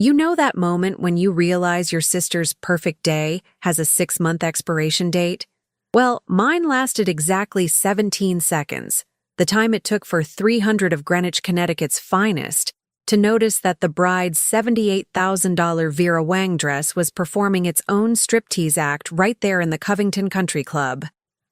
You know that moment when you realize your sister's perfect day has a 6-month expiration date? Well, mine lasted exactly 17 seconds, the time it took for 300 of Greenwich, Connecticut's finest to notice that the bride's $78,000 Vera Wang dress was performing its own striptease act right there in the Covington Country Club.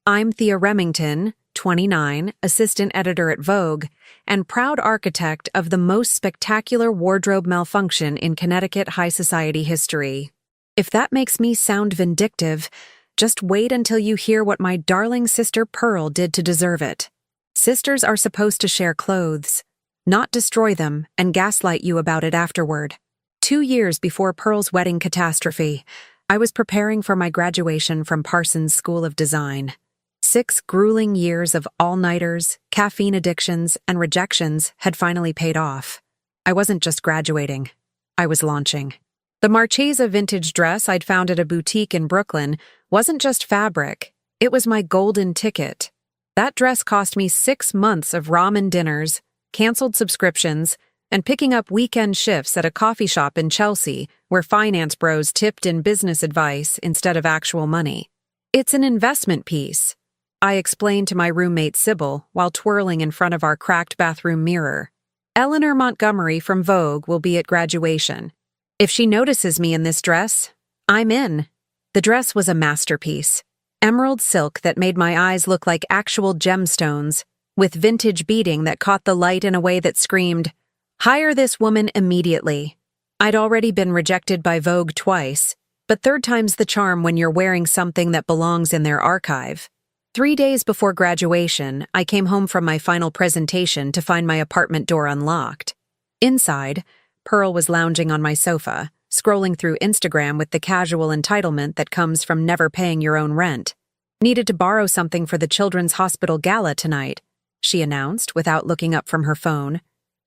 I'm Thea Remington, 29, assistant editor at Vogue, and proud architect of the most spectacular wardrobe malfunction in Connecticut high society history. If that makes me sound vindictive, just wait until you hear what my darling sister Pearl did to deserve it. Sisters are supposed to share clothes, not destroy them and gaslight you about it afterward. 2 years before Pearl's wedding catastrophe, I was preparing for my graduation from Parsons School of Design. 6 grueling years of all-nighters, caffeine addictions, and rejections had finally paid off. I wasn't just graduating. I was launching. The Marchesa vintage dress I'd found at a boutique in Brooklyn wasn't just fabric. It was my golden ticket. That dress cost me 6 months of ramen dinners, canceled subscriptions, and picking up weekend shifts at a coffee shop in Chelsea where finance bros tipped in business advice instead of actual money. It's an investment piece, I explained to my roommate Sybil while twirling in front of our cracked bathroom mirror. Eleanor Montgomery from Vogue will be at graduation. If she notices me in this dress, I'm in. The dress was a masterpiece. Emerald silk that made my eyes look like actual gemstones, with vintage beading that caught the light in a way that screamed, "Hire this woman immediately." I'd already been rejected by Vogue twice, but third time's the charm when you're wearing something that belongs in their archive. 3 days before graduation, I came home from my final presentation to find my apartment door unlocked. Inside, Pearl was lounging on my sofa, scrolling through Instagram with the casual entitlement that comes from never paying your own rent. "Needed to borrow something for the Children's Hospital Gala tonight," she announced without looking up from her phone.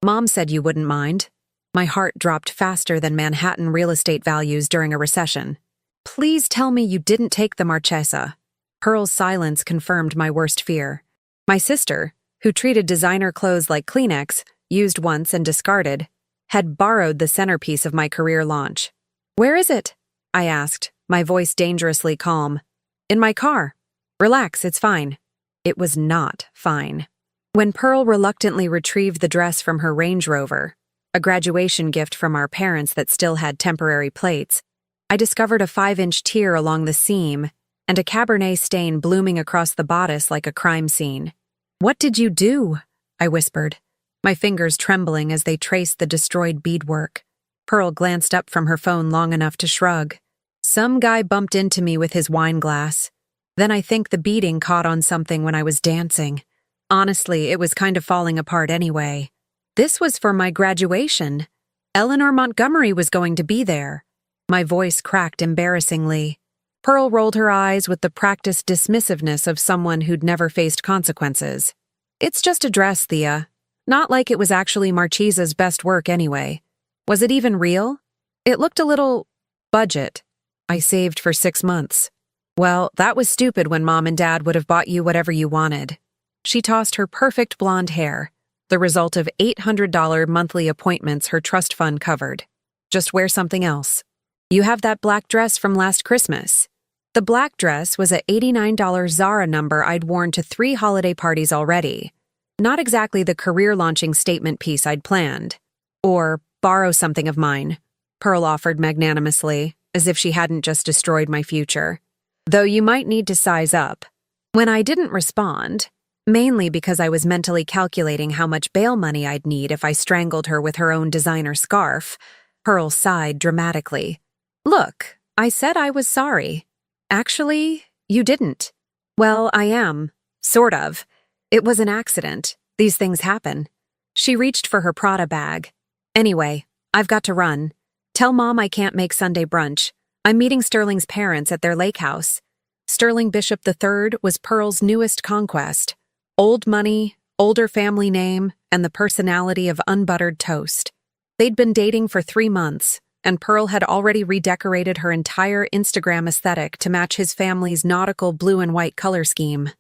"Mom said you wouldn't mind." My heart dropped faster than Manhattan real estate values during a recession. "Please tell me you didn't take the Marchesa." Pearl's silence confirmed my worst fear. My sister, who treated designer clothes like Kleenex, used once and discarded, had borrowed the centerpiece of my career launch. "Where is it?" I asked, my voice dangerously calm. "In my car. Relax, it's fine." It was not fine. When Pearl reluctantly retrieved the dress from her Range Rover, a graduation gift from our parents that still had temporary plates, I discovered a 5-inch tear along the seam and a Cabernet stain blooming across the bodice like a crime scene. "What did you do?" I whispered, my fingers trembling as they traced the destroyed beadwork. Pearl glanced up from her phone long enough to shrug. "Some guy bumped into me with his wine glass. Then I think the beading caught on something when I was dancing. Honestly, it was kind of falling apart anyway. This was for my graduation. Eleanor Montgomery was going to be there." My voice cracked embarrassingly. Pearl rolled her eyes with the practiced dismissiveness of someone who'd never faced consequences. "It's just a dress, Thea. Not like it was actually Marchesa's best work anyway. Was it even real? It looked a little budget. I saved for 6 months. Well, that was stupid when Mom and Dad would have bought you whatever you wanted." She tossed her perfect blonde hair, the result of $800 monthly appointments her trust fund covered. "Just wear something else. You have that black dress from last Christmas." The black dress was a $89 Zara number I'd worn to 3 holiday parties already. Not exactly the career-launching statement piece I'd planned. "Or borrow something of mine," Pearl offered magnanimously, as if she hadn't just destroyed my future. "Though you might need to size up." When I didn't respond, mainly because I was mentally calculating how much bail money I'd need if I strangled her with her own designer scarf, Pearl sighed dramatically. "Look, I said I was sorry. Actually, you didn't." "Well, I am. Sort of. It was an accident. These things happen." She reached for her Prada bag. "Anyway, I've got to run. Tell Mom I can't make Sunday brunch. I'm meeting Sterling's parents at their lake house." Sterling Bishop III was Pearl's newest conquest. Old money, older family name, and the personality of unbuttered toast. They'd been dating for 3 months, and Pearl had already redecorated her entire Instagram aesthetic to match his family's nautical blue and white color scheme.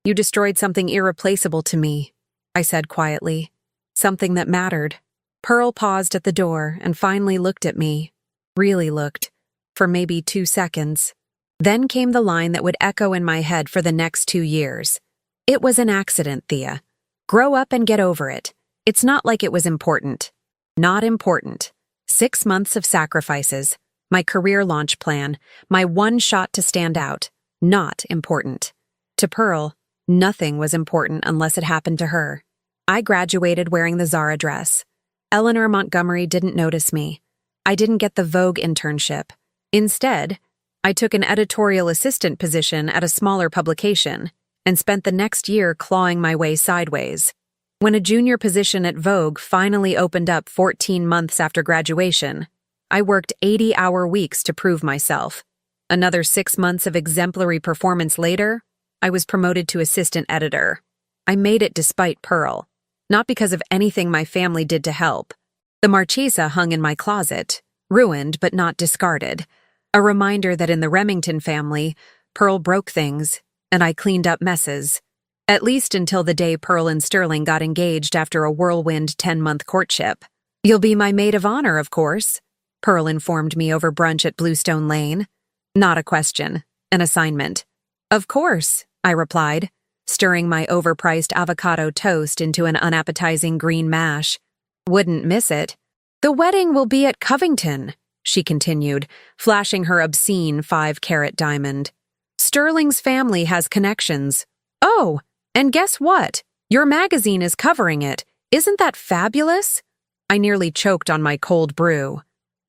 "You destroyed something irreplaceable to me," I said quietly. "Something that mattered." Pearl paused at the door and finally looked at me. Really looked. For maybe 2 seconds. Then came the line that would echo in my head for the next 2 years. It was an accident, Thea. Grow up and get over it. It's not like it was important. Not important. 6 months of sacrifices. My career launch plan. My one shot to stand out. Not important. To Pearl, nothing was important unless it happened to her. I graduated wearing the Zara dress. Eleanor Montgomery didn't notice me. I didn't get the Vogue internship. Instead, I took an editorial assistant position at a smaller publication and spent the next year clawing my way sideways. When a junior position at Vogue finally opened up 14 months after graduation, I worked 80-hour weeks to prove myself. Another 6 months of exemplary performance later, I was promoted to assistant editor. I made it despite Pearl, not because of anything my family did to help. The Marchesa hung in my closet, ruined but not discarded, a reminder that in the Remington family, Pearl broke things, and I cleaned up messes. At least until the day Pearl and Sterling got engaged after a whirlwind 10-month courtship. "You'll be my maid of honor, of course," Pearl informed me over brunch at Bluestone Lane. Not a question, an assignment. "Of course," I replied, stirring my overpriced avocado toast into an unappetizing green mash. "Wouldn't miss it." "The wedding will be at Covington," she continued, flashing her obscene 5-carat diamond. "Sterling's family has connections. Oh, and guess what? Your magazine is covering it. Isn't that fabulous?" I nearly choked on my cold brew.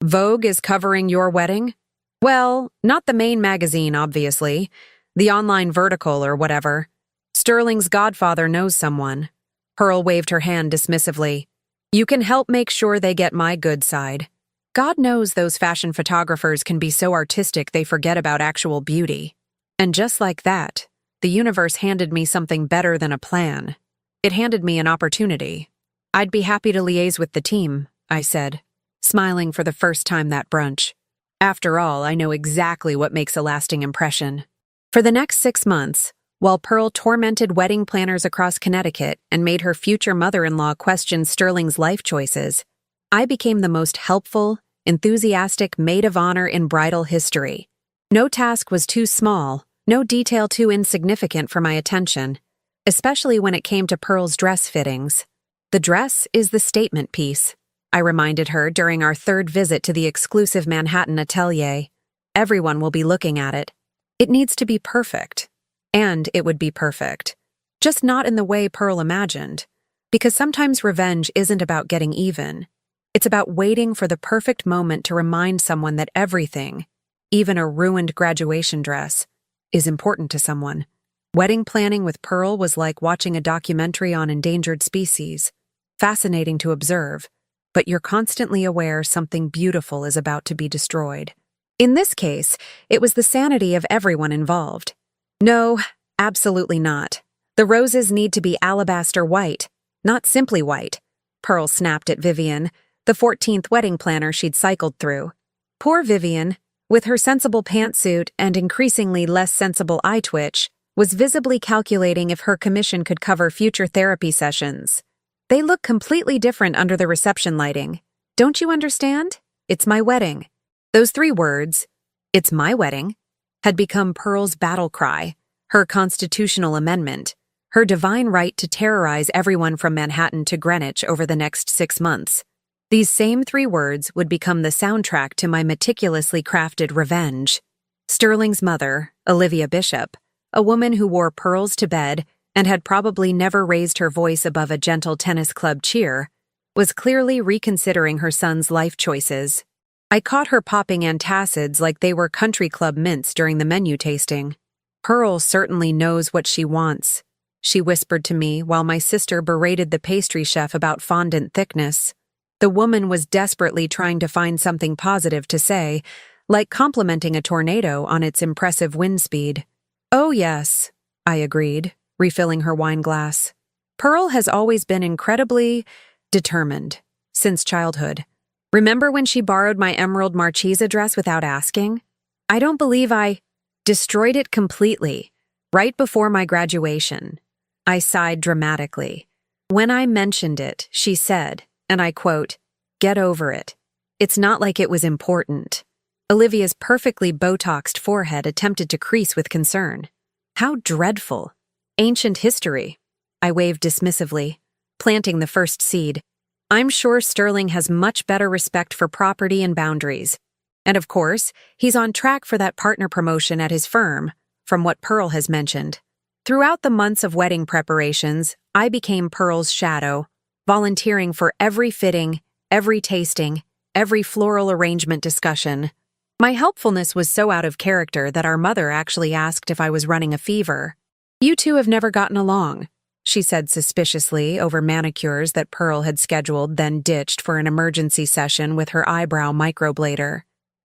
"Vogue is covering your wedding?" "Well, not the main magazine, obviously. The online vertical or whatever. Sterling's godfather knows someone." Pearl waved her hand dismissively. "You can help make sure they get my good side." God knows those fashion photographers can be so artistic they forget about actual beauty. And just like that, the universe handed me something better than a plan. It handed me an opportunity. "I'd be happy to liaise with the team," I said, smiling for the first time that brunch. After all, I know exactly what makes a lasting impression. For the next 6 months, while Pearl tormented wedding planners across Connecticut and made her future mother-in-law question Sterling's life choices, I became the most helpful, enthusiastic maid of honor in bridal history. No task was too small, no detail too insignificant for my attention, especially when it came to Pearl's dress fittings. "The dress is the statement piece," I reminded her during our 3rd visit to the exclusive Manhattan atelier. "Everyone will be looking at it. It needs to be perfect." And it would be perfect. Just not in the way Pearl imagined. Because sometimes revenge isn't about getting even. It's about waiting for the perfect moment to remind someone that everything, even a ruined graduation dress, is important to someone. Wedding planning with Pearl was like watching a documentary on endangered species. Fascinating to observe, but you're constantly aware something beautiful is about to be destroyed. In this case, it was the sanity of everyone involved. "No, absolutely not. The roses need to be alabaster white, not simply white," Pearl snapped at Vivian, the 14th wedding planner she'd cycled through. Poor Vivian, with her sensible pantsuit and increasingly less sensible eye twitch, was visibly calculating if her commission could cover future therapy sessions. "They look completely different under the reception lighting. Don't you understand? It's my wedding." Those 3 words, "It's my wedding," had become Pearl's battle cry, her constitutional amendment, her divine right to terrorize everyone from Manhattan to Greenwich over the next 6 months. These same 3 words would become the soundtrack to my meticulously crafted revenge. Sterling's mother, Olivia Bishop, a woman who wore pearls to bed and had probably never raised her voice above a gentle tennis club cheer, was clearly reconsidering her son's life choices. I caught her popping antacids like they were country club mints during the menu tasting. "Pearl certainly knows what she wants," she whispered to me while my sister berated the pastry chef about fondant thickness. The woman was desperately trying to find something positive to say, like complimenting a tornado on its impressive wind speed. "Oh yes," I agreed, refilling her wine glass. "Pearl has always been incredibly determined, since childhood. Remember when she borrowed my emerald Marchesa dress without asking? I don't believe I destroyed it completely, right before my graduation." I sighed dramatically. "When I mentioned it, she said, and I quote, Get over it. It's not like it was important. Olivia's perfectly Botoxed forehead attempted to crease with concern. How dreadful. Ancient history. I waved dismissively, planting the first seed. I'm sure Sterling has much better respect for property and boundaries. And of course, he's on track for that partner promotion at his firm, from what Pearl has mentioned. Throughout the months of wedding preparations, I became Pearl's shadow, volunteering for every fitting, every tasting, every floral arrangement discussion. My helpfulness was so out of character that our mother actually asked if I was running a fever. You two have never gotten along, she said suspiciously over manicures that Pearl had scheduled then ditched for an emergency session with her eyebrow microblader.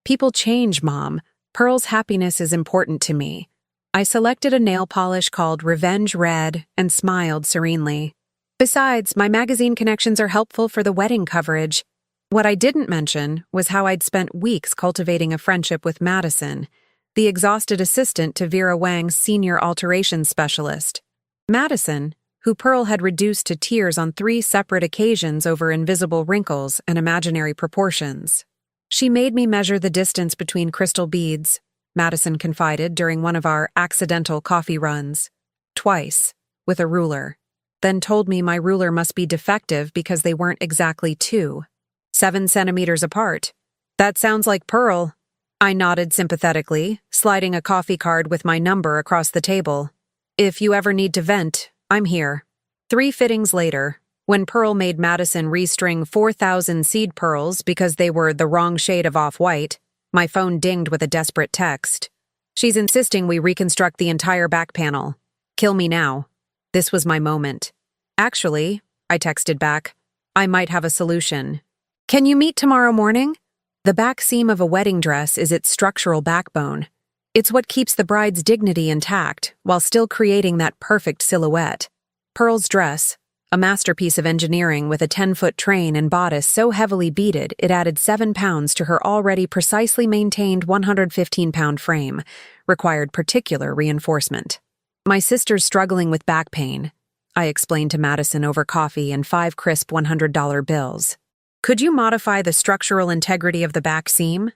People change, Mom. Pearl's happiness is important to me. I selected a nail polish called Revenge Red and smiled serenely. Besides, my magazine connections are helpful for the wedding coverage. What I didn't mention was how I'd spent weeks cultivating a friendship with Madison, the exhausted assistant to Vera Wang's senior alterations specialist. Madison, who Pearl had reduced to tears on 3 separate occasions over invisible wrinkles and imaginary proportions. She made me measure the distance between crystal beads, Madison confided during one of our accidental coffee runs. Twice, with a ruler. Then told me my ruler must be defective because they weren't exactly 2. 7 centimeters apart. That sounds like Pearl. I nodded sympathetically, sliding a coffee card with my number across the table. If you ever need to vent, I'm here. 3 fittings later, when Pearl made Madison restring 4,000 seed pearls because they were the wrong shade of off-white, my phone dinged with a desperate text. She's insisting we reconstruct the entire back panel. Kill me now. This was my moment. Actually, I texted back, I might have a solution. Can you meet tomorrow morning? The back seam of a wedding dress is its structural backbone. It's what keeps the bride's dignity intact while still creating that perfect silhouette. Pearl's dress, a masterpiece of engineering with a 10-foot train and bodice so heavily beaded it added 7 pounds to her already precisely maintained 115-pound frame, required particular reinforcement. My sister's struggling with back pain, I explained to Madison over coffee and 5 crisp $100 bills. Could you modify the structural integrity of the back seam?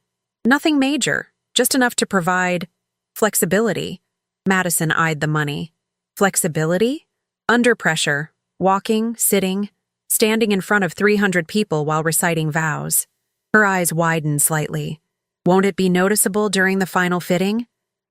Nothing major, just enough to provide flexibility. Madison eyed the money. Flexibility? Under pressure, walking, sitting, standing in front of 300 people while reciting vows. Her eyes widened slightly. Won't it be noticeable during the final fitting?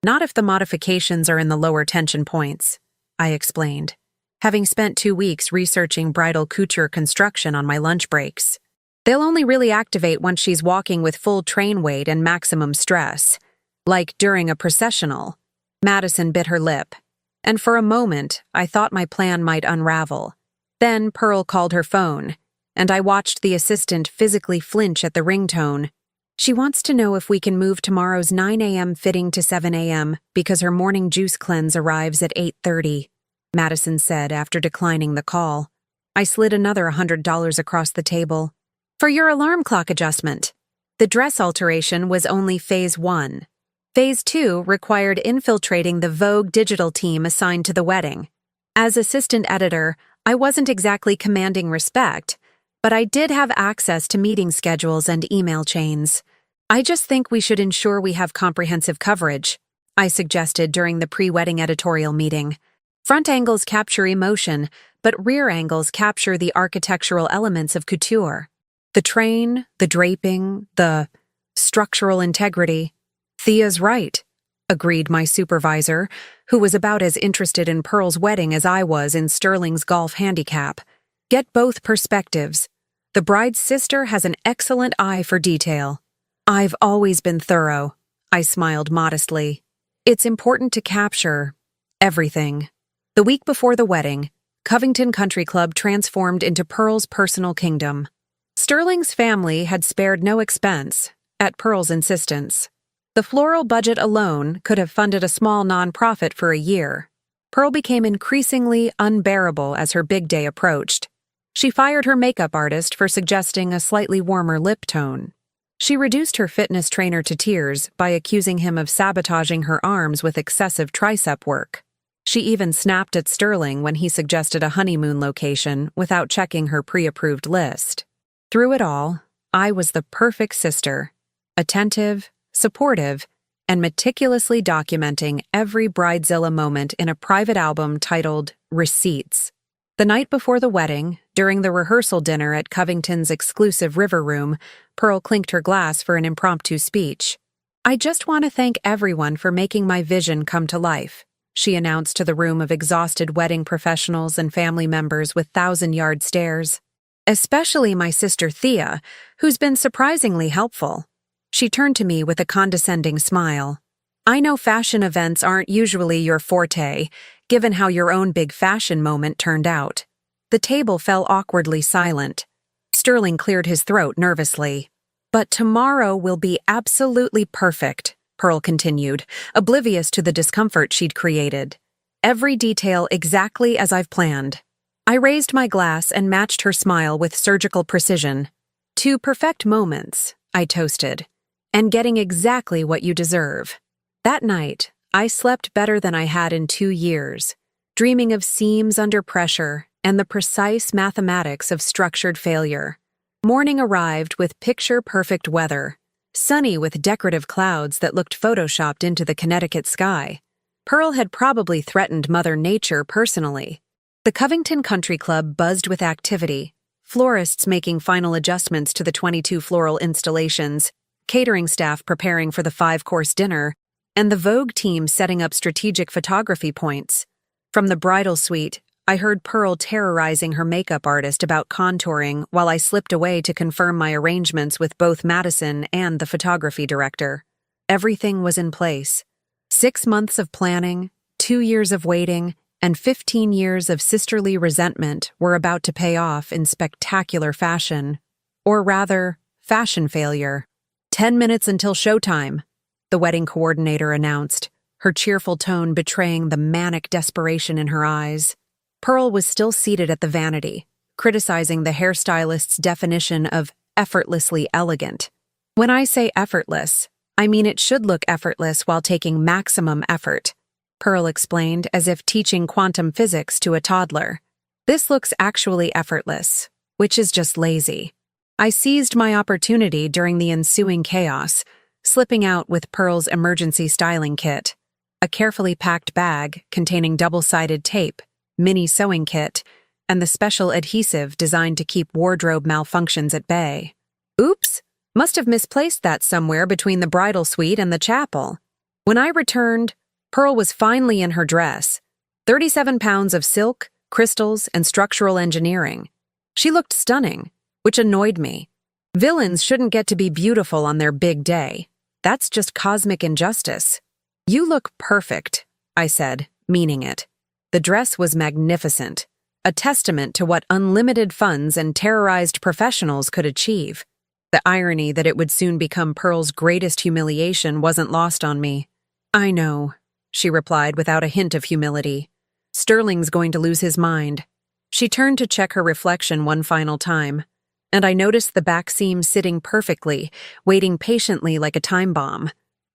Not if the modifications are in the lower tension points, I explained, having spent 2 weeks researching bridal couture construction on my lunch breaks. They'll only really activate once she's walking with full train weight and maximum stress, like during a processional. Madison bit her lip, and for a moment I thought my plan might unravel. Then Pearl called her phone, and I watched the assistant physically flinch at the ringtone. She wants to know if we can move tomorrow's 9 a.m. fitting to 7 a.m. because her morning juice cleanse arrives at 8:30, Madison said after declining the call. I slid another $100 across the table. For your alarm clock adjustment. The dress alteration was only Phase 1. Phase 2 required infiltrating the Vogue digital team assigned to the wedding. As assistant editor, I wasn't exactly commanding respect, but I did have access to meeting schedules and email chains. I just think we should ensure we have comprehensive coverage, I suggested during the pre-wedding editorial meeting. Front angles capture emotion, but rear angles capture the architectural elements of couture. The train, the draping, the structural integrity. Thea's right, agreed my supervisor, who was about as interested in Pearl's wedding as I was in Sterling's golf handicap. Get both perspectives. The bride's sister has an excellent eye for detail. I've always been thorough, I smiled modestly. It's important to capture everything. The week before the wedding, Covington Country Club transformed into Pearl's personal kingdom. Sterling's family had spared no expense, at Pearl's insistence. The floral budget alone could have funded a small nonprofit for a year. Pearl became increasingly unbearable as her big day approached. She fired her makeup artist for suggesting a slightly warmer lip tone. She reduced her fitness trainer to tears by accusing him of sabotaging her arms with excessive tricep work. She even snapped at Sterling when he suggested a honeymoon location without checking her pre-approved list. Through it all, I was the perfect sister, attentive, supportive, and meticulously documenting every bridezilla moment in a private album titled Receipts. The night before the wedding, during the rehearsal dinner at Covington's exclusive River Room, Pearl clinked her glass for an impromptu speech. "I just want to thank everyone for making my vision come to life," she announced to the room of exhausted wedding professionals and family members with thousand-yard stares. "Especially my sister Thea, who's been surprisingly helpful." She turned to me with a condescending smile. "I know fashion events aren't usually your forte, given how your own big fashion moment turned out." The table fell awkwardly silent. Sterling cleared his throat nervously. "But tomorrow will be absolutely perfect," Pearl continued, oblivious to the discomfort she'd created. "Every detail exactly as I've planned." I raised my glass and matched her smile with surgical precision. "To perfect moments," I toasted, "and getting exactly what you deserve." That night, I slept better than I had in 2 years, dreaming of seams under pressure and the precise mathematics of structured failure. Morning arrived with picture-perfect weather, sunny with decorative clouds that looked photoshopped into the Connecticut sky. Pearl had probably threatened Mother Nature personally. The Covington Country Club buzzed with activity, florists making final adjustments to the 22 floral installations, catering staff preparing for the 5-course dinner, and the Vogue team setting up strategic photography points. From the bridal suite, I heard Pearl terrorizing her makeup artist about contouring while I slipped away to confirm my arrangements with both Madison and the photography director. Everything was in place. 6 months of planning, 2 years of waiting, and 15 years of sisterly resentment were about to pay off in spectacular fashion. Or rather, fashion failure. 10 minutes until showtime, the wedding coordinator announced, her cheerful tone betraying the manic desperation in her eyes. Pearl was still seated at the vanity, criticizing the hairstylist's definition of effortlessly elegant. When I say effortless, I mean it should look effortless while taking maximum effort, Pearl explained as if teaching quantum physics to a toddler. This looks actually effortless, which is just lazy. I seized my opportunity during the ensuing chaos, slipping out with Pearl's emergency styling kit, a carefully packed bag containing double-sided tape, mini sewing kit, and the special adhesive designed to keep wardrobe malfunctions at bay. Oops, must have misplaced that somewhere between the bridal suite and the chapel. When I returned, Pearl was finally in her dress, 37 pounds of silk, crystals, and structural engineering. She looked stunning, which annoyed me. Villains shouldn't get to be beautiful on their big day. That's just cosmic injustice. "You look perfect," I said, meaning it. The dress was magnificent, a testament to what unlimited funds and terrorized professionals could achieve. The irony that it would soon become Pearl's greatest humiliation wasn't lost on me. "I know," she replied without a hint of humility. "Sterling's going to lose his mind." She turned to check her reflection one final time, and I noticed the back seam sitting perfectly, waiting patiently like a time bomb.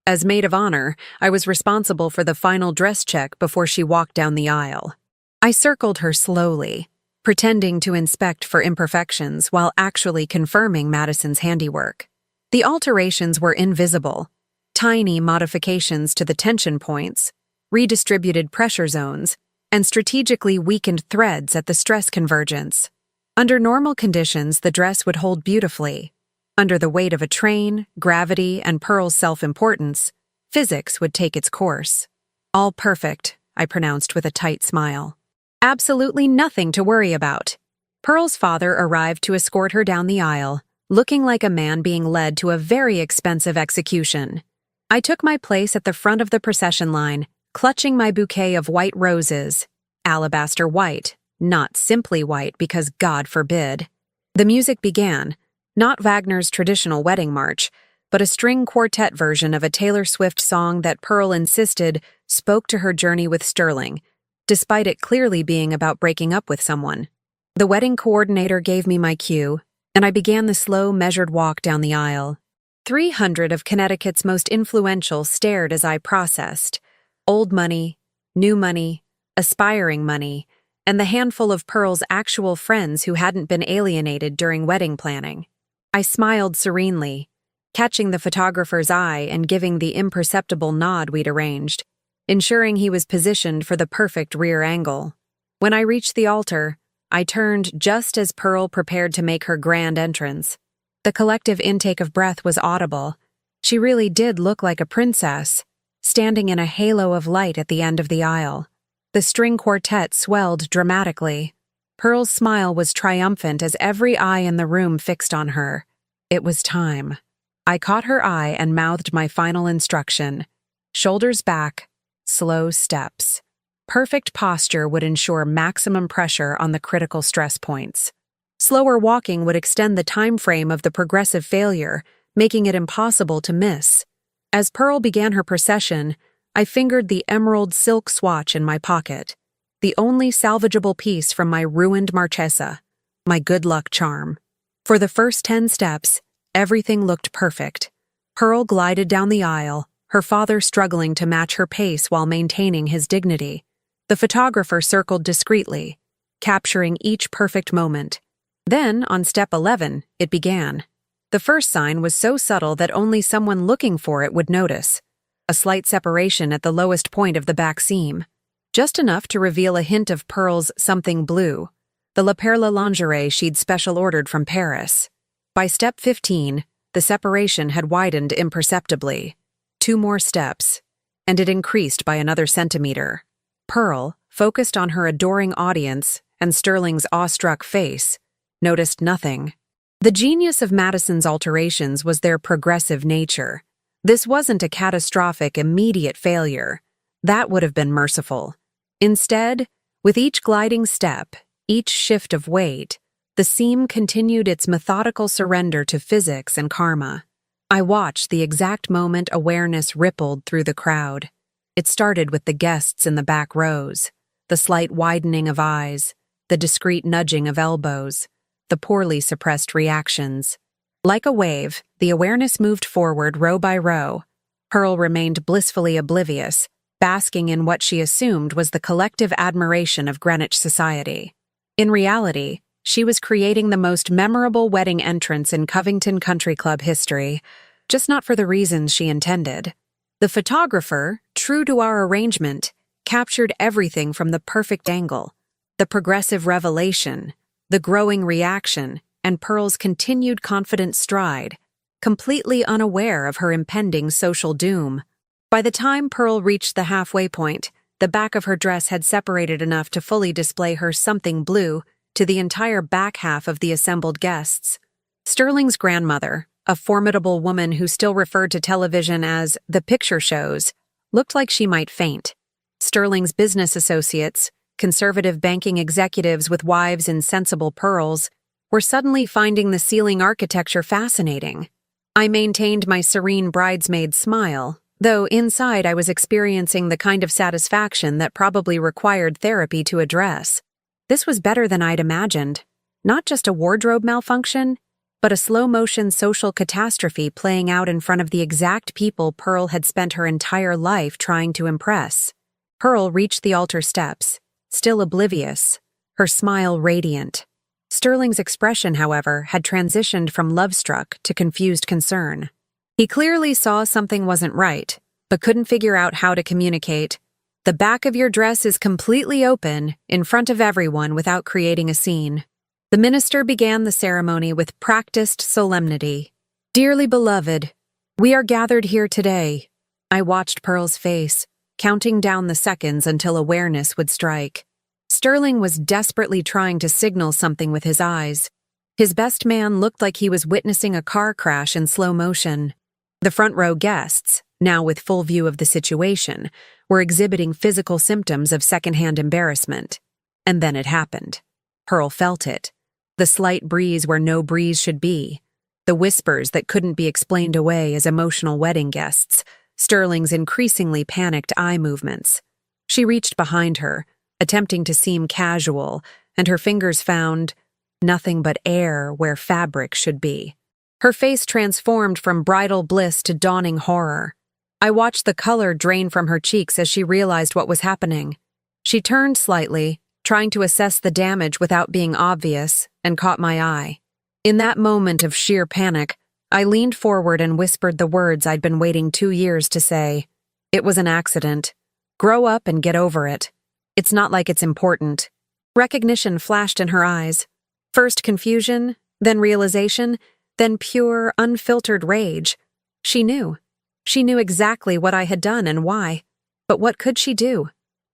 As maid of honor, I was responsible for the final dress check before she walked down the aisle. I circled her slowly, pretending to inspect for imperfections while actually confirming Madison's handiwork. The alterations were invisible. Tiny modifications to the tension points, redistributed pressure zones, and strategically weakened threads at the stress convergence. Under normal conditions, the dress would hold beautifully. Under the weight of a train, gravity, and Pearl's self-importance, physics would take its course. "All perfect," I pronounced with a tight smile. "Absolutely nothing to worry about." Pearl's father arrived to escort her down the aisle, looking like a man being led to a very expensive execution. I took my place at the front of the procession line, clutching my bouquet of white roses, alabaster white, not simply white because God forbid. The music began, not Wagner's traditional wedding march, but a string quartet version of a Taylor Swift song that Pearl insisted spoke to her journey with Sterling, despite it clearly being about breaking up with someone. The wedding coordinator gave me my cue, and I began the slow, measured walk down the aisle. 300 of Connecticut's most influential stared as I processed. Old money, new money, aspiring money, and the handful of Pearl's actual friends who hadn't been alienated during wedding planning. I smiled serenely, catching the photographer's eye and giving the imperceptible nod we'd arranged, ensuring he was positioned for the perfect rear angle. When I reached the altar, I turned just as Pearl prepared to make her grand entrance. The collective intake of breath was audible. She really did look like a princess, standing in a halo of light at the end of the aisle. The string quartet swelled dramatically. Pearl's smile was triumphant as every eye in the room fixed on her. It was time. I caught her eye and mouthed my final instruction. Shoulders back, slow steps. Perfect posture would ensure maximum pressure on the critical stress points. Slower walking would extend the time frame of the progressive failure, making it impossible to miss. As Pearl began her procession, I fingered the emerald silk swatch in my pocket, the only salvageable piece from my ruined Marchesa, my good luck charm. For the first 10 steps, everything looked perfect. Pearl glided down the aisle, her father struggling to match her pace while maintaining his dignity. The photographer circled discreetly, capturing each perfect moment. Then, on step 11, it began. The first sign was so subtle that only someone looking for it would notice. A slight separation at the lowest point of the back seam. Just enough to reveal a hint of Pearl's something blue, the La Perla lingerie she'd special ordered from Paris. By step 15, the separation had widened imperceptibly. 2 more steps, and it increased by another centimeter. Pearl, focused on her adoring audience and Sterling's awestruck face, noticed nothing. The genius of Madison's alterations was their progressive nature. This wasn't a catastrophic, immediate failure. That would have been merciful. Instead, with each gliding step, each shift of weight, the seam continued its methodical surrender to physics and karma. I watched the exact moment awareness rippled through the crowd. It started with the guests in the back rows, the slight widening of eyes, the discreet nudging of elbows, the poorly suppressed reactions. Like a wave, the awareness moved forward row by row. Pearl remained blissfully oblivious, basking in what she assumed was the collective admiration of Greenwich society. In reality, she was creating the most memorable wedding entrance in Covington Country Club history, just not for the reasons she intended. The photographer, true to our arrangement, captured everything from the perfect angle, the progressive revelation, the growing reaction, and Pearl's continued confident stride, completely unaware of her impending social doom. By the time Pearl reached the halfway point, the back of her dress had separated enough to fully display her something blue to the entire back half of the assembled guests. Sterling's grandmother, a formidable woman who still referred to television as the picture shows, looked like she might faint. Sterling's business associates, conservative banking executives with wives in sensible pearls, were suddenly finding the ceiling architecture fascinating. I maintained my serene bridesmaid smile, though inside I was experiencing the kind of satisfaction that probably required therapy to address. This was better than I'd imagined. Not just a wardrobe malfunction, but a slow-motion social catastrophe playing out in front of the exact people Pearl had spent her entire life trying to impress. Pearl reached the altar steps, still oblivious, her smile radiant. Sterling's expression, however, had transitioned from love-struck to confused concern. He clearly saw something wasn't right, but couldn't figure out how to communicate. The back of your dress is completely open, in front of everyone without creating a scene. The minister began the ceremony with practiced solemnity. Dearly beloved, we are gathered here today. I watched Pearl's face, counting down the seconds until awareness would strike. Sterling was desperately trying to signal something with his eyes. His best man looked like he was witnessing a car crash in slow motion. The front row guests, now with full view of the situation, were exhibiting physical symptoms of secondhand embarrassment. And then it happened. Pearl felt it. The slight breeze where no breeze should be. The whispers that couldn't be explained away as emotional wedding guests. Sterling's increasingly panicked eye movements. She reached behind her, attempting to seem casual, and her fingers found nothing but air where fabric should be. Her face transformed from bridal bliss to dawning horror. I watched the color drain from her cheeks as she realized what was happening. She turned slightly, trying to assess the damage without being obvious, and caught my eye. In that moment of sheer panic, I leaned forward and whispered the words I'd been waiting 2 years to say. It was an accident. Grow up and get over it. It's not like it's important. Recognition flashed in her eyes. First confusion, then realization, then pure, unfiltered rage. She knew. She knew exactly what I had done and why. But what could she do?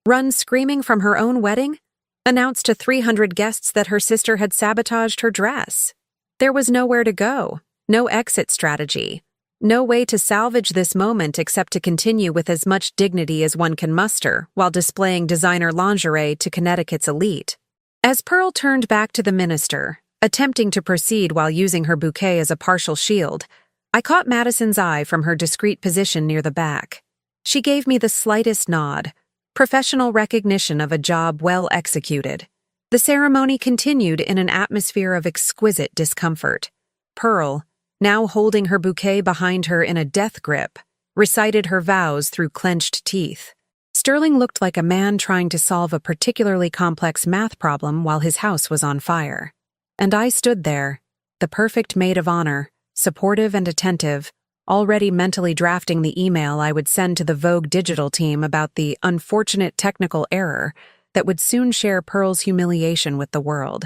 Run screaming from her own wedding? Announce to 300 guests that her sister had sabotaged her dress? There was nowhere to go, no exit strategy, no way to salvage this moment except to continue with as much dignity as one can muster while displaying designer lingerie to Connecticut's elite. As Pearl turned back to the minister, attempting to proceed while using her bouquet as a partial shield, I caught Madison's eye from her discreet position near the back. She gave me the slightest nod, professional recognition of a job well executed. The ceremony continued in an atmosphere of exquisite discomfort. Pearl, now holding her bouquet behind her in a death grip, recited her vows through clenched teeth. Sterling looked like a man trying to solve a particularly complex math problem while his house was on fire. And I stood there, the perfect maid of honor, supportive and attentive, already mentally drafting the email I would send to the Vogue digital team about the unfortunate technical error that would soon share Pearl's humiliation with the world.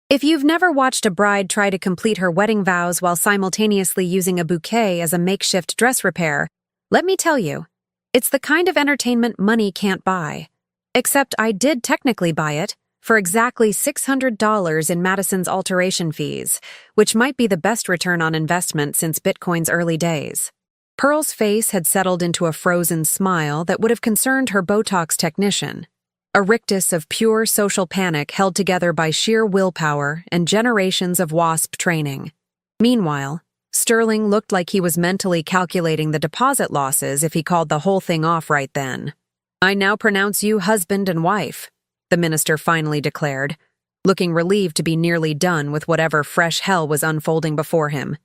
If you've never watched a bride try to complete her wedding vows while simultaneously using a bouquet as a makeshift dress repair, let me tell you, it's the kind of entertainment money can't buy. Except I did technically buy it, for exactly $600 in Madison's alteration fees, which might be the best return on investment since Bitcoin's early days. Pearl's face had settled into a frozen smile that would have concerned her Botox technician. A rictus of pure social panic held together by sheer willpower and generations of WASP training. Meanwhile, Sterling looked like he was mentally calculating the deposit losses if he called the whole thing off right then. "I now pronounce you husband and wife," the minister finally declared, looking relieved to be nearly done with whatever fresh hell was unfolding before him.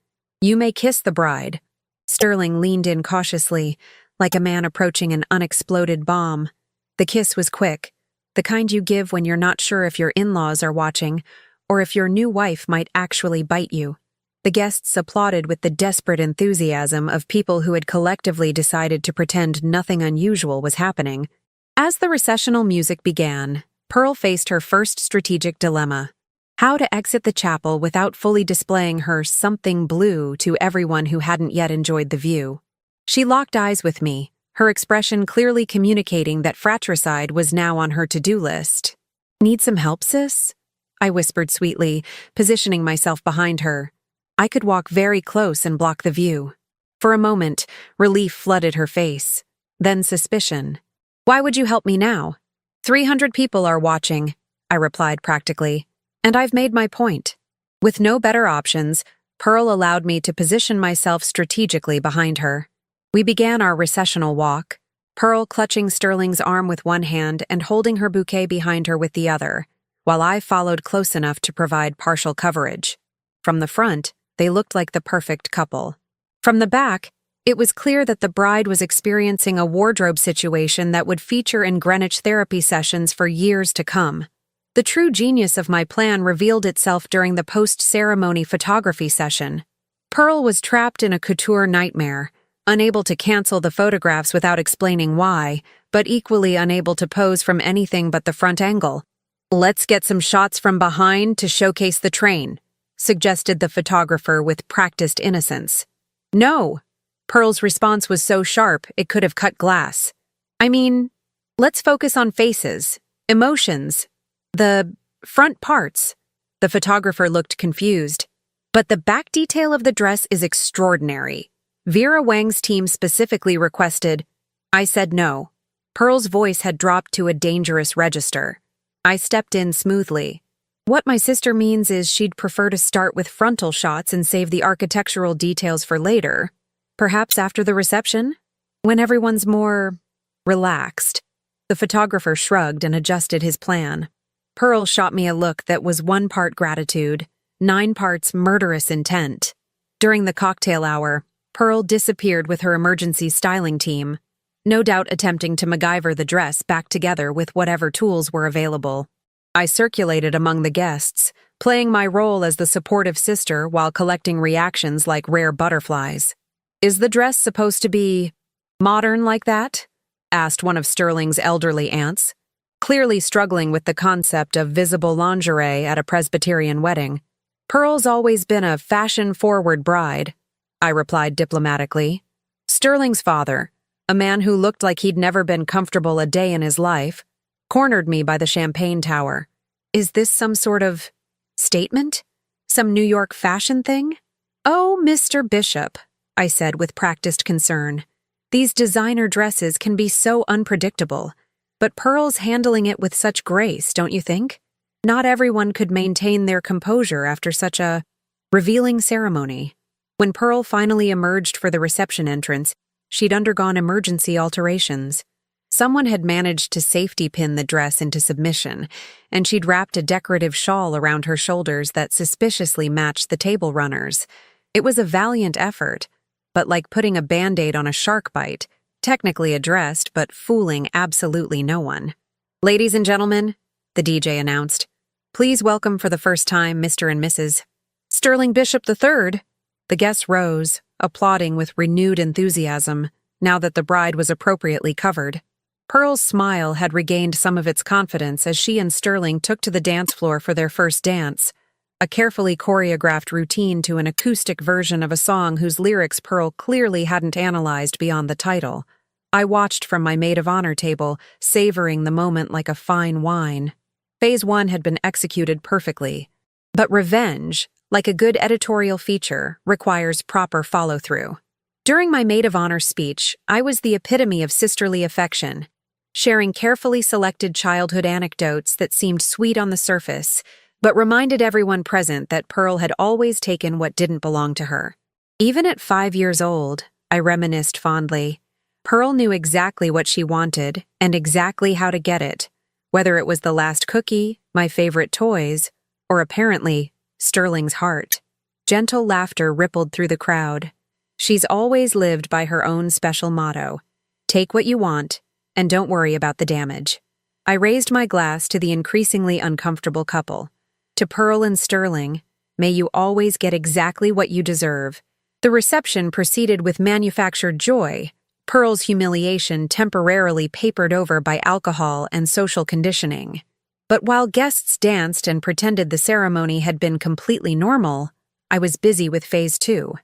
"You may kiss the bride." Sterling leaned in cautiously, like a man approaching an unexploded bomb. The kiss was quick, the kind you give when you're not sure if your in-laws are watching, or if your new wife might actually bite you. The guests applauded with the desperate enthusiasm of people who had collectively decided to pretend nothing unusual was happening. As the recessional music began, Pearl faced her first strategic dilemma: how to exit the chapel without fully displaying her something blue to everyone who hadn't yet enjoyed the view. She locked eyes with me, her expression clearly communicating that fratricide was now on her to-do list. "Need some help, sis?" I whispered sweetly, positioning myself behind her. I could walk very close and block the view. For a moment, relief flooded her face, then suspicion. "Why would you help me now?" 300 people are watching," I replied practically, "and I've made my point." With no better options, Pearl allowed me to position myself strategically behind her. We began our recessional walk, Pearl clutching Sterling's arm with one hand and holding her bouquet behind her with the other, while I followed close enough to provide partial coverage. From the front, they looked like the perfect couple. From the back, it was clear that the bride was experiencing a wardrobe situation that would feature in Greenwich therapy sessions for years to come. The true genius of my plan revealed itself during the post-ceremony photography session. Pearl was trapped in a couture nightmare, unable to cancel the photographs without explaining why, but equally unable to pose from anything but the front angle. "Let's get some shots from behind to showcase the train," suggested the photographer with practiced innocence. "No." Pearl's response was so sharp it could have cut glass. "I mean, let's focus on faces, emotions, the front parts." The photographer looked confused. "But the back detail of the dress is extraordinary. Vera Wang's team specifically requested." I said no. Pearl's voice had dropped to a dangerous register. I stepped in smoothly. "What my sister means is she'd prefer to start with frontal shots and save the architectural details for later. Perhaps after the reception? When everyone's more relaxed." The photographer shrugged and adjusted his plan. Pearl shot me a look that was 1 part gratitude, 9 parts murderous intent. During the cocktail hour, Pearl disappeared with her emergency styling team, no doubt attempting to MacGyver the dress back together with whatever tools were available. I circulated among the guests, playing my role as the supportive sister while collecting reactions like rare butterflies. "Is the dress supposed to be modern like that?" asked one of Sterling's elderly aunts, clearly struggling with the concept of visible lingerie at a Presbyterian wedding. "Pearl's always been a fashion-forward bride," I replied diplomatically. Sterling's father, a man who looked like he'd never been comfortable a day in his life, cornered me by the champagne tower. "Is this some sort of statement? Some New York fashion thing?" "Oh, Mr. Bishop," I said with practiced concern. "These designer dresses can be so unpredictable, but Pearl's handling it with such grace, don't you think? Not everyone could maintain their composure after such a revealing ceremony." When Pearl finally emerged for the reception entrance, she'd undergone emergency alterations. Someone had managed to safety pin the dress into submission, and she'd wrapped a decorative shawl around her shoulders that suspiciously matched the table runners. It was a valiant effort, but like putting a Band-Aid on a shark bite, technically addressed but fooling absolutely no one. "Ladies and gentlemen," the DJ announced, "please welcome for the first time Mr. and Mrs. Sterling Bishop III. The guests rose, applauding with renewed enthusiasm, now that the bride was appropriately covered. Pearl's smile had regained some of its confidence as she and Sterling took to the dance floor for their first dance, a carefully choreographed routine to an acoustic version of a song whose lyrics Pearl clearly hadn't analyzed beyond the title. I watched from my maid of honor table, savoring the moment like a fine wine. Phase 1 had been executed perfectly, but revenge, like a good editorial feature, requires proper follow-through. During my maid of honor speech, I was the epitome of sisterly affection, sharing carefully selected childhood anecdotes that seemed sweet on the surface, but reminded everyone present that Pearl had always taken what didn't belong to her. Even at 5 years old, I reminisced fondly, Pearl knew exactly what she wanted and exactly how to get it, whether it was the last cookie, my favorite toys, or apparently Sterling's heart. Gentle laughter rippled through the crowd. She's always lived by her own special motto, "Take what you want, and don't worry about the damage." I raised my glass to the increasingly uncomfortable couple. To Pearl and Sterling, may you always get exactly what you deserve. The reception proceeded with manufactured joy, Pearl's humiliation temporarily papered over by alcohol and social conditioning. But while guests danced and pretended the ceremony had been completely normal, I was busy with Phase 2.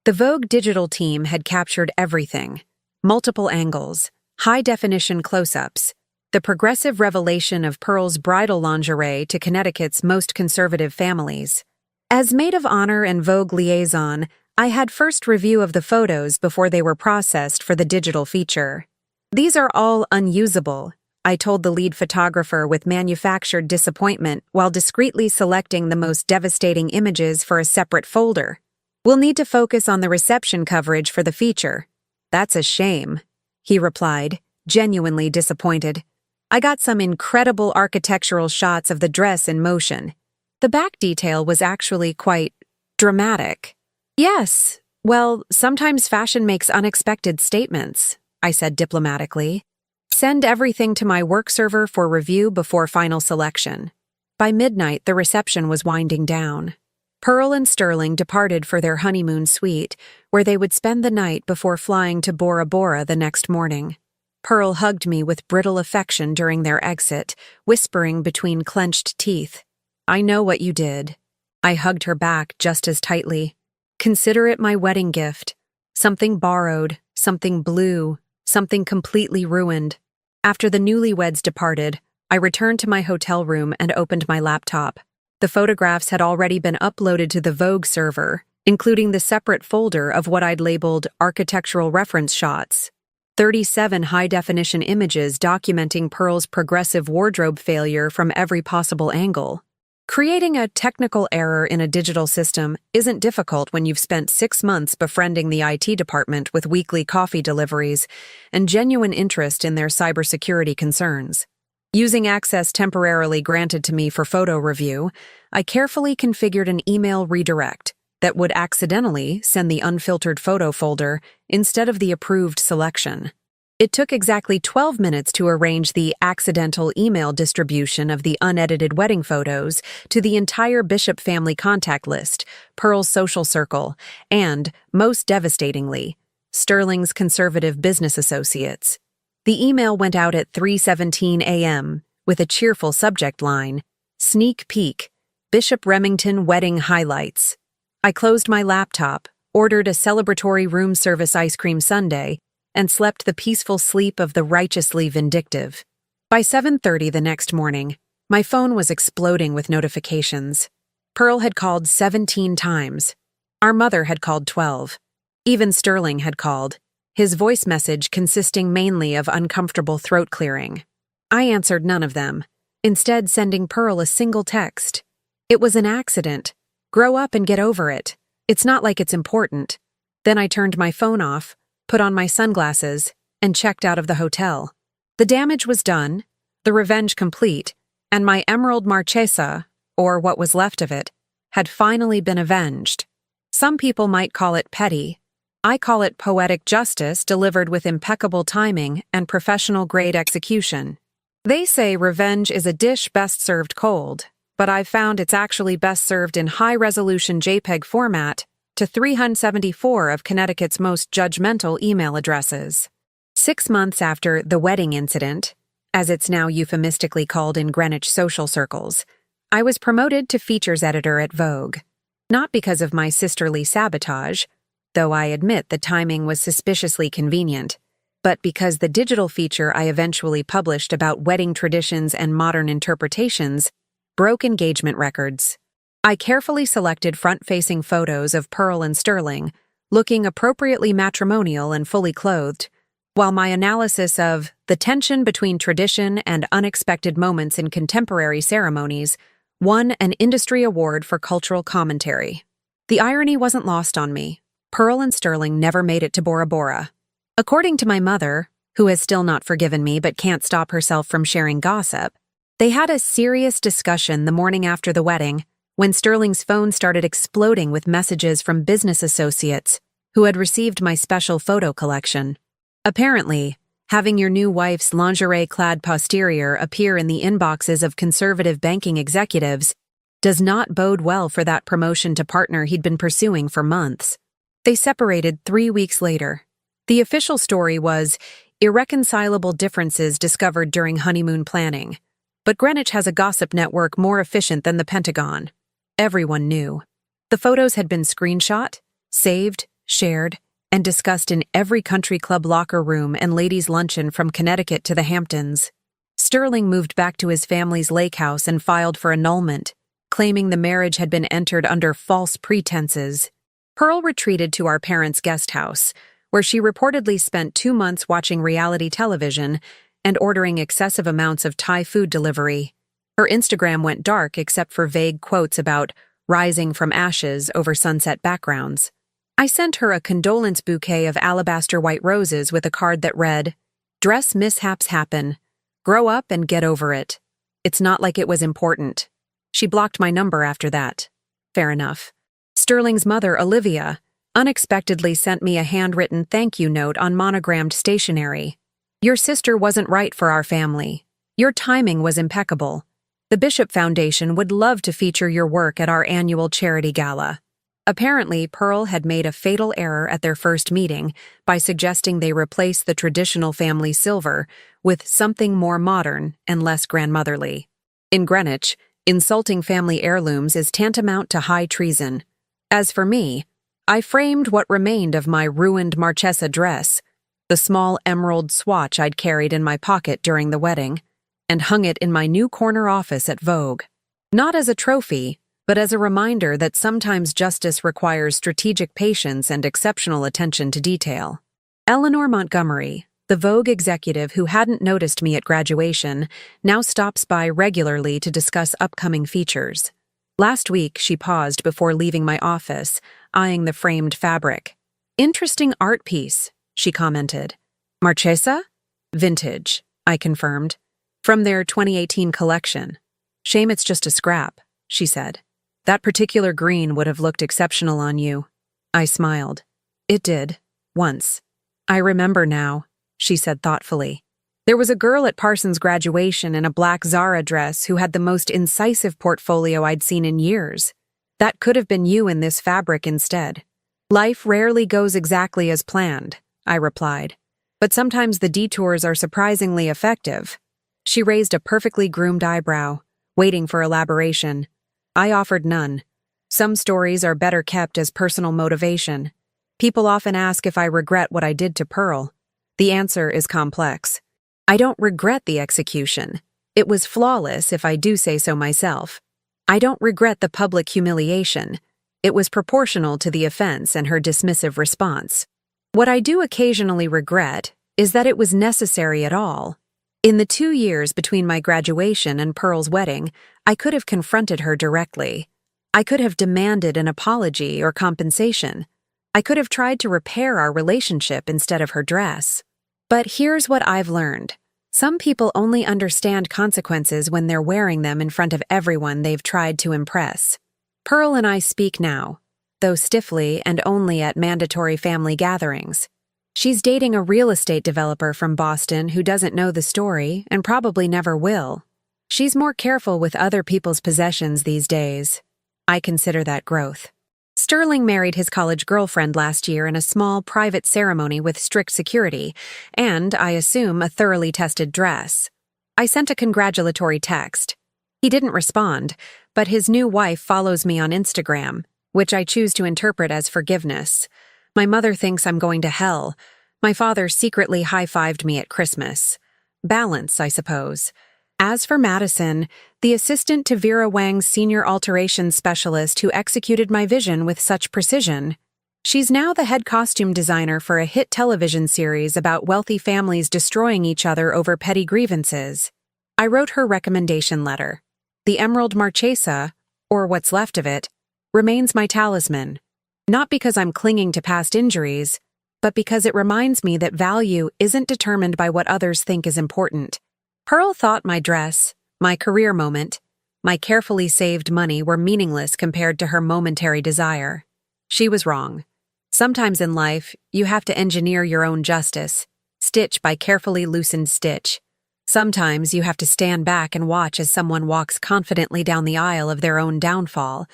The Vogue digital team had captured everything. Multiple angles, high-definition close-ups, the progressive revelation of Pearl's bridal lingerie to Connecticut's most conservative families. As maid of honor and Vogue liaison, I had first review of the photos before they were processed for the digital feature. "These are all unusable," I told the lead photographer with manufactured disappointment while discreetly selecting the most devastating images for a separate folder. "We'll need to focus on the reception coverage for the feature." "That's a shame," he replied, genuinely disappointed. "I got some incredible architectural shots of the dress in motion. The back detail was actually quite dramatic." "Yes, well, sometimes fashion makes unexpected statements," I said diplomatically. "Send everything to my work server for review before final selection." By midnight, the reception was winding down. Pearl and Sterling departed for their honeymoon suite, where they would spend the night before flying to Bora Bora the next morning. Pearl hugged me with brittle affection during their exit, whispering between clenched teeth, "I know what you did." I hugged her back just as tightly. "Consider it my wedding gift. Something borrowed, something blue, something completely ruined." After the newlyweds departed, I returned to my hotel room and opened my laptop. The photographs had already been uploaded to the Vogue server, including the separate folder of what I'd labeled architectural reference shots. 37 high-definition images documenting Pearl's progressive wardrobe failure from every possible angle. Creating a technical error in a digital system isn't difficult when you've spent 6 months befriending the IT department with weekly coffee deliveries and genuine interest in their cybersecurity concerns. Using access temporarily granted to me for photo review, I carefully configured an email redirect that would accidentally send the unfiltered photo folder instead of the approved selection. It took exactly 12 minutes to arrange the accidental email distribution of the unedited wedding photos to the entire Bishop family contact list, Pearl's social circle, and, most devastatingly, Sterling's conservative business associates. The email went out at 3:17 a.m. with a cheerful subject line, "Sneak Peek, Bishop Remington Wedding Highlights." I closed my laptop, ordered a celebratory room service ice cream sundae, and slept the peaceful sleep of the righteously vindictive. By 7:30 the next morning, my phone was exploding with notifications. Pearl had called 17 times. Our mother had called 12. Even Sterling had called, his voice message consisting mainly of uncomfortable throat clearing. I answered none of them, instead sending Pearl a single text. "It was an accident. Grow up and get over it. It's not like it's important." Then I turned my phone off, put on my sunglasses, and checked out of the hotel. The damage was done, the revenge complete, and my Emerald Marchesa, or what was left of it, had finally been avenged. Some people might call it petty. I call it poetic justice delivered with impeccable timing and professional-grade execution. They say revenge is a dish best served cold, but I've found it's actually best served in high-resolution JPEG format to 374 of Connecticut's most judgmental email addresses. 6 months after the wedding incident, as it's now euphemistically called in Greenwich social circles, I was promoted to features editor at Vogue. Not because of my sisterly sabotage, though I admit the timing was suspiciously convenient, but because the digital feature I eventually published about wedding traditions and modern interpretations broke engagement records. I carefully selected front-facing photos of Pearl and Sterling, looking appropriately matrimonial and fully clothed, while my analysis of the tension between tradition and unexpected moments in contemporary ceremonies won an industry award for cultural commentary. The irony wasn't lost on me. Pearl and Sterling never made it to Bora Bora. According to my mother, who has still not forgiven me but can't stop herself from sharing gossip, they had a serious discussion the morning after the wedding, when Sterling's phone started exploding with messages from business associates who had received my special photo collection. Apparently, having your new wife's lingerie-clad posterior appear in the inboxes of conservative banking executives does not bode well for that promotion to partner he'd been pursuing for months. They separated 3 weeks later. The official story was irreconcilable differences discovered during honeymoon planning. But Greenwich has a gossip network more efficient than the Pentagon. Everyone knew. The photos had been screenshot, saved, shared, and discussed in every country club locker room and ladies' luncheon from Connecticut to the Hamptons. Sterling moved back to his family's lake house and filed for annulment, claiming the marriage had been entered under false pretenses. Pearl retreated to our parents' guest house, where she reportedly spent 2 months watching reality television and ordering excessive amounts of Thai food delivery. Her Instagram went dark except for vague quotes about rising from ashes over sunset backgrounds. I sent her a condolence bouquet of alabaster white roses with a card that read, "Dress mishaps happen. Grow up and get over it. It's not like it was important." She blocked my number after that. Fair enough. Sterling's mother, Olivia, unexpectedly sent me a handwritten thank you note on monogrammed stationery. "Your sister wasn't right for our family. Your timing was impeccable. The Bishop Foundation would love to feature your work at our annual charity gala." Apparently, Pearl had made a fatal error at their first meeting by suggesting they replace the traditional family silver with something more modern and less grandmotherly. In Greenwich, insulting family heirlooms is tantamount to high treason. As for me, I framed what remained of my ruined Marchesa dress, the small emerald swatch I'd carried in my pocket during the wedding, and hung it in my new corner office at Vogue. Not as a trophy, but as a reminder that sometimes justice requires strategic patience and exceptional attention to detail. Eleanor Montgomery, the Vogue executive who hadn't noticed me at graduation, now stops by regularly to discuss upcoming features. Last week, she paused before leaving my office, eyeing the framed fabric. "Interesting art piece," she commented. "Marchesa?" "Vintage," I confirmed. "From their 2018 collection. Shame it's just a scrap," she said. "That particular green would have looked exceptional on you." I smiled. It did. Once. I remember now. she said thoughtfully. There was a girl at Parsons' graduation in a black Zara dress who had the most incisive portfolio I'd seen in years. That could have been you in this fabric instead. Life rarely goes exactly as planned, I replied. But sometimes the detours are surprisingly effective. She raised a perfectly groomed eyebrow, waiting for elaboration. I offered none. Some stories are better kept as personal motivation. People often ask if I regret what I did to Pearl. The answer is complex. I don't regret the execution. It was flawless, if I do say so myself. I don't regret the public humiliation. It was proportional to the offense and her dismissive response. What I do occasionally regret is that it was necessary at all. In the 2 years between my graduation and Pearl's wedding, I could have confronted her directly. I could have demanded an apology or compensation. I could have tried to repair our relationship instead of her dress. But here's what I've learned. Some people only understand consequences when they're wearing them in front of everyone they've tried to impress. Pearl and I speak now, though stiffly and only at mandatory family gatherings. She's dating a real estate developer from Boston who doesn't know the story and probably never will. She's more careful with other people's possessions these days. I consider that growth. Sterling married his college girlfriend last year in a small private ceremony with strict security and, I assume, a thoroughly tested dress. I sent a congratulatory text. He didn't respond, but his new wife follows me on Instagram, which I choose to interpret as forgiveness. My mother thinks I'm going to hell. My father secretly high-fived me at Christmas. Balance, I suppose. As for Madison, the assistant to Vera Wang's senior alterations specialist who executed my vision with such precision, she's now the head costume designer for a hit television series about wealthy families destroying each other over petty grievances. I wrote her recommendation letter. The Emerald Marchesa, or what's left of it, remains my talisman. Not because I'm clinging to past injuries, but because it reminds me that value isn't determined by what others think is important. Pearl thought my dress, my career moment, my carefully saved money were meaningless compared to her momentary desire. She was wrong. Sometimes in life, you have to engineer your own justice, stitch by carefully loosened stitch. Sometimes you have to stand back and watch as someone walks confidently down the aisle of their own downfall,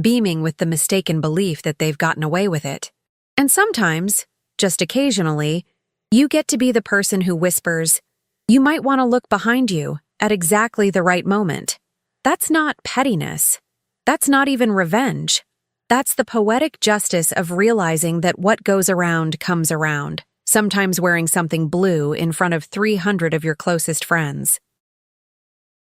beaming with the mistaken belief that they've gotten away with it. And sometimes, just occasionally, you get to be the person who whispers, "You might want to look behind you," at exactly the right moment. That's not pettiness. That's not even revenge. That's the poetic justice of realizing that what goes around comes around, sometimes wearing something blue in front of 300 of your closest friends.